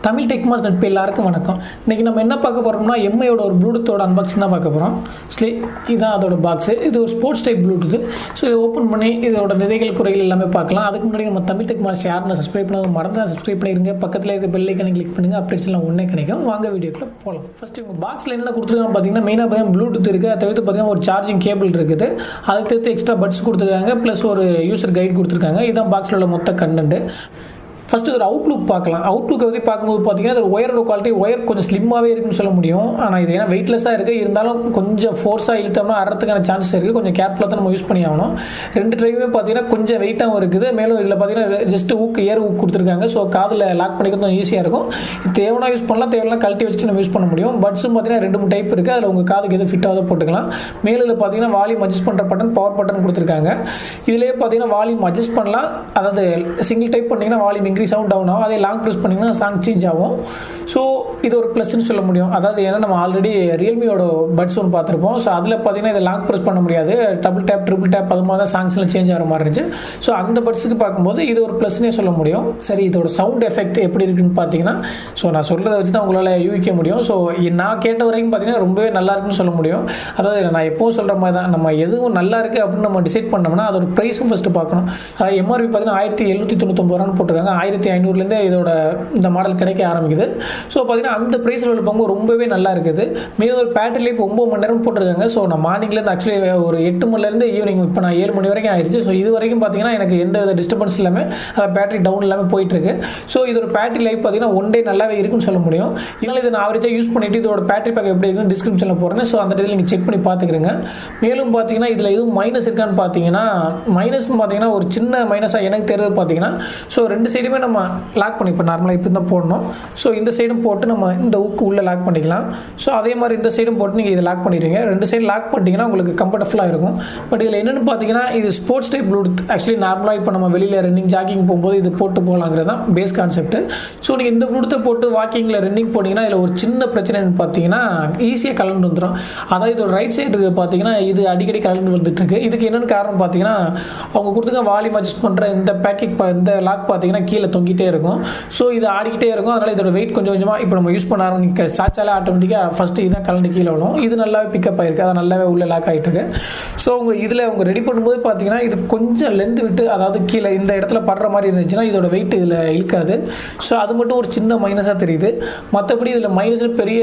Tamil tech mass நட்பு எல்லாருக்கும் வணக்கம். இன்றைக்கி நம்ம என்ன பார்க்க போகிறோம்னா எம்ஐயோட ஒரு ப்ளூடூத்தோட அன்பாக்சிங் தான் பார்க்க போகிறோம். இதுதான் அதோட பாக்ஸு. இது ஒரு ஸ்போர்ட்ஸ் டைப் ப்ளூடூத். ஸோ இதை ஓப்பன் பண்ணி இதோட நிறைகள் குறைகள் எல்லாமே பார்க்கலாம். அதுக்கு முன்னாடி நம்ம தமிழ் டெக் மாஸ் யாருன்னு சப்ஸ்கிரைப் பண்ணாத மறந்து சப்ஸ்கிரைப் பண்ணிருங்க. பக்கத்தில் இருக்க பெல் ஐக்கனை கிளிக் பண்ணுங்கள். அப்டேட்ஸ் எல்லாம் ஒன்றே கிடைக்கும். வாங்க வீடியோக்குள்ள போகலாம். ஃபஸ்ட்டு உங்கள் பாக்ஸில் என்ன கொடுத்துருக்காங்க பார்த்தீங்கன்னா மெயினாக ப்ளூடூத் இருக்குது. அதை தவிர்த்து பார்த்தீங்கன்னா ஒரு சார்ஜிங் கேபிள் இருக்குது. அதை தவிர்த்து எக்ஸ்ட்ரா பட்ஸ் கொடுத்துருக்காங்க. ப்ளஸ் ஒரு யூசர் கைட் கொடுத்துருக்காங்க. இதுதான் பாக்ஸில் உள்ள மொத்த கண்டென்ட். ஃபஸ்ட்டு ஒரு அவுட்லுக் பார்க்கலாம். அவுட்லுக்கை வந்து பார்க்கும்போது பார்த்தீங்கன்னா அது ஒயரோட குவாலிட்டி கொஞ்சம் ஸ்லிம்மாகவே இருக்குன்னு சொல்ல முடியும். ஆனால் இது ஏன்னா வெயிட்லெஸ்ஸாக இருக்குது, இருந்தாலும் கொஞ்சம் ஃபோர்ஸாக இழுத்தோம்னா அறத்துக்கான சான்சஸ் இருக்குது. கொஞ்சம் கேர்ஃபுல்லாக தான் நம்ம யூஸ் பண்ணி ஆகணும். ரெண்டு ட்ரைவுமே பார்த்தீங்கன்னா கொஞ்சம் வெயிட்டாகவும் இருக்குது. மேலும் இதில் பார்த்தீங்கன்னா ஜஸ்ட் ஏர் ஊக் கொடுத்துருக்காங்க. ஸோ காதில் லாக் பண்ணிக்கிறது ஈஸியாக இருக்கும். தேவைன்னா யூஸ் பண்ணலாம், தேவையான கழட்டி வச்சுட்டு நம்ம யூஸ் பண்ண முடியும். பட்ஸும் பார்த்தீங்கன்னா 2 டைப் இருக்குது. அதில் உங்கள் காதுக்கு எது ஃபிட்டாக போட்டுக்கலாம். மேலும் இதில் பார்த்தீங்கன்னா வால்யூம் அட்ஜஸ்ட் பண்ணுற பட்டன், பவர் பட்டன் கொடுத்துருக்காங்க. இதிலே பார்த்தீங்கன்னா வால்யூம் அட்ஜஸ்ட் பண்ணலாம். அதாவது சிங்கிள் டைப் பண்ணிங்கன்னா வால்யூம் இன்க்ரீஸ் ஆகும், டவுன் ஆகும். அதே லாங் ப்ரெஸ் பண்ணிங்கன்னா சாங் சேஞ்ச் ஆகும். ஸோ இது ஒரு ப்ளஸ்ன்னு சொல்ல முடியும். அதாவது ஏன்னா நம்ம ஆல்ரெடி ரியல்மியோட பட்ஸ் ஒன்று பார்த்துருப்போம். ஸோ அதில் பார்த்தீங்கன்னா இதை லாங் ப்ரெஸ் பண்ண முடியாது. டபுள் டேப் ட்ரிபிள் டேப் அது மாதிரி தான் சாங்ஸ்லாம் சேஞ்ச் ஆகிற மாதிரி இருந்துச்சு. ஸோ அந்த பட்ஸுக்கு பார்க்கும்போது இது ஒரு ப்ளஸ்னே சொல்ல முடியும். சரி, இதோட சவுண்ட் எஃபெக்ட் எப்படி இருக்குன்னு பார்த்தீங்கன்னா, ஸோ நான் சொல்கிறத வச்சு தான் உங்களால் யூகிக்க முடியும். ஸோ நான் கேட்ட வரைக்கும் பார்த்தீங்கன்னா ரொம்பவே நல்லா இருக்குன்னு சொல்ல முடியும். அதாவது நான் எப்போவும் சொல்கிற மாதிரி தான், நம்ம எதுவும் நல்லா இருக்குது அப்படின்னு நம்ம டிசைட் பண்ணோம்னா அதோட ப்ரைஸும் ஃபஸ்ட்டு பார்க்கணும். அதாவது எம்ஆர்பி பார்த்தீங்கன்னா 1799 போட்டிருக்காங்க. 1500 இதோட இந்த மாடல் கிடைக்க ஆரம்பிக்குது. ஸோ பார்த்தீங்கன்னா அந்த ப்ரைஸில் உள்ள பங்கு ரொம்பவே நல்லா இருக்குது. மீது ஒரு பேட்டரியில் இப்போ 9 மணி நேரம் போட்டிருக்காங்க. ஸோ நான் மார்னிங்லேருந்து ஆக்சுவலி ஒரு 8 மணிலேருந்து ஈவினிங் இப்போ நான் 7 மணி வரைக்கும் ஆயிடுச்சு. ஸோ இது வரைக்கும் பார்த்தீங்கன்னா எனக்கு எந்த வித டிஸ்டர்பன்ஸ் இல்லாமல் பேட்டரி டவுன் இல்லாமல் போயிட்டுருக்கு. ஸோ இதோட பேட்டரி லைஃப் பார்த்தீங்கன்னா 1 டே நல்லாவே இருக்குன்னு சொல்ல முடியும். இதனால் இதை நான் ஆவரேஜாக யூஸ் பண்ணிவிட்டு இதோட பேட்டரி பேக் எப்படி இருக்குன்னு டிஸ்கிரிப்ஷனில் போடுறேன். ஸோ அந்த இடத்துல நீங்கள் செக் பண்ணி பார்த்துக்கிறங்க. மேலும் பார்த்தீங்கன்னா இதில் எதுவும் மைனஸ் இருக்கான்னு பார்த்தீங்கன்னா, மைனஸ்னு பார்த்தீங்கன்னா ஒரு சின்ன மைனஸாக எனக்கு தெரிஞ்சது பார்த்தீங்கன்னா, ஸோ 2 சைடுமே நம்ம லாக் பண்ணி இப்போ நார்மலாக இப்போ தான் போடணும். ஸோ இந்த சைடும் போட்டு நம்ம இந்த ஊக்கு உள்ளே லாக் பண்ணிக்கலாம். ஸோ அதே மாதிரி இந்த சைடும் போட்டு நீங்கள் இதை லாக் பண்ணிடுவீங்க. 2 சைடு லாக் பண்ணிட்டீங்கன்னா உங்களுக்கு கம்ஃபர்டபுளாக இருக்கும். பட் இதில் என்னென்னு பார்த்தீங்கன்னா இது ஸ்போர்ட்ஸ் டைப் ப்ளூடூத். ஆக்சுவலி நார்மலாக இப்போ நம்ம வெளியில் ரன்னிங் ஜாக்கிங் போகும்போது இது போட்டு போகலாங்கிறது தான் பேஸ் கான்செப்ட். ஸோ நீங்கள் இந்த ப்ளூடூத்தை போட்டு வாக்கிங்கில் ரன்னிங் போட்டிங்கன்னா இதில் ஒரு சின்ன பிரச்சனைன்னு பார்த்தீங்கன்னா ஈஸியாக கலந்து வந்துடும். அதாவது இது ஒரு ரைட் சைடு பார்த்தீங்கன்னா இது அடிக்கடி கலந்து வந்துட்டுருக்கு. இதுக்கு என்னென்னு காரணம் பார்த்தீங்கன்னா அவங்க கொடுத்துக்க வால்யூம் அட்ஜஸ்ட் பண்ணுற இந்த பேக்கிங் இந்த லாக் பார்த்தீங்கன்னா கீழே தொங்கிட்டே இருக்கும். ஸோ இது ஆடிக்கிட்டே இருக்கும். அதனால் இதோட வெயிட் கொஞ்சம் கொஞ்சமாக இப்போ நம்ம யூஸ் பண்ண ஆரம்பிக்க சாச்சாலே ஆட்டோமேட்டிக்காக ஃபஸ்ட்டு இதான் கலந்து கீழே விடும். இது நல்லாவே பிக்கப் ஆகிருக்கு, அதை நல்லாவே உள்ளே லாக் ஆகிட்டு இருக்கு. ஸோ உங்கள் இதில் அவங்க ரெடி பண்ணும்போது பார்த்தீங்கன்னா இது கொஞ்சம் லென்த் விட்டு, அதாவது கீழே இந்த இடத்துல படுற மாதிரி இருந்துச்சுன்னா இதோட வெயிட் இதில் இழுக்காது. ஸோ அது மட்டும் ஒரு சின்ன மைனஸாக தெரியுது. மற்றபடி இதில் மைனஸில் பெரிய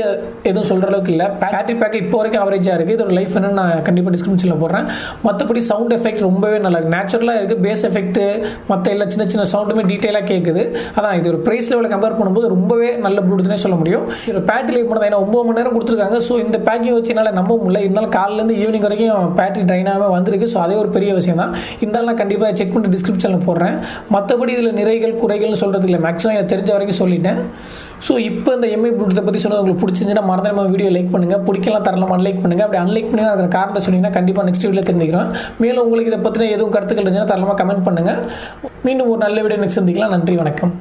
எதுவும் சொல்கிற அளவுக்கு இல்லை. பேட்டரி பேக் இப்போ வரைக்கும் அவரேஜாக இருக்குது. இதோட லைஃப் என்னன்னு நான் கண்டிப்பாக டிஸ்கிரிப்ஷனில் போடுறேன். மற்றபடி சவுண்ட் எஃபெக்ட் ரொம்பவே நல்லா இருக்குது, நேச்சுரலாக இருக்குது. பேஸ் எஃபெக்ட்டு மற்ற எல்லா சின்ன சின்ன சவுண்டுமே டீட்டெயிலாக கேட்குது. அதான் இது ஒரு ப்ரைஸ் லெவலில் கம்பேர் பண்ணும்போது ரொம்பவே நல்ல ப்ளூடூத்னே சொல்ல முடியும். இது பேட்டரி லைஃப் மட்டும் தான், ஏன்னா 9 மணி நேரம் கொடுத்துருக்காங்க. ஸோ இந்த பேக்கிங் வச்சு என்னால் நம்ப முடியல. இருந்தாலும் காலிலேருந்து ஈவினிங் வரைக்கும் பேட்டரி ட்ரைனாகவே வந்திருக்கு. ஸோ அதே ஒரு பெரிய விஷயம் தான். இருந்தாலும் நான் கண்டிப்பாக செக் பண்ணி டிஸ்கிரிப்ஷனில் போடுறேன். மற்றபடி இதில் நிறைகள் குறைகள்னு சொல்கிறது இல்லை, மேக்ஸிமம் எனக்கு தெரிஞ்ச வரைக்கும் சொல்லிட்டேன். ஸோ இப்போ இந்த எம்ஐ ப்ளூடூத்தை பற்றி சொன்னது உங்களுக்கு பிடிச்சிருந்துச்சுன்னா மறந்துடாம வீடியோ லைக் பண்ணுங்கள். பிடிக்கலாம் தரலாம் அன்லைக் பண்ணுங்கள். அப்படி அன்லைக் பண்ணி அதுக்கு காரணத்தை சொன்னீங்கன்னா கண்டிப்பாக நெக்ஸ்ட் வீடியோவில் தெரிஞ்சுக்கிறோம். மேலும் உங்களுக்கு இதை பற்றின எதுவும் கருத்துக்கள் இருந்துச்சுன்னா தரலாமா கமெண்ட் பண்ணுங்கள். மீண்டும் ஒரு நல்ல வீடியோ நெக்ஸ்ட் சந்திக்கலாம். நன்றி, வணக்கம்.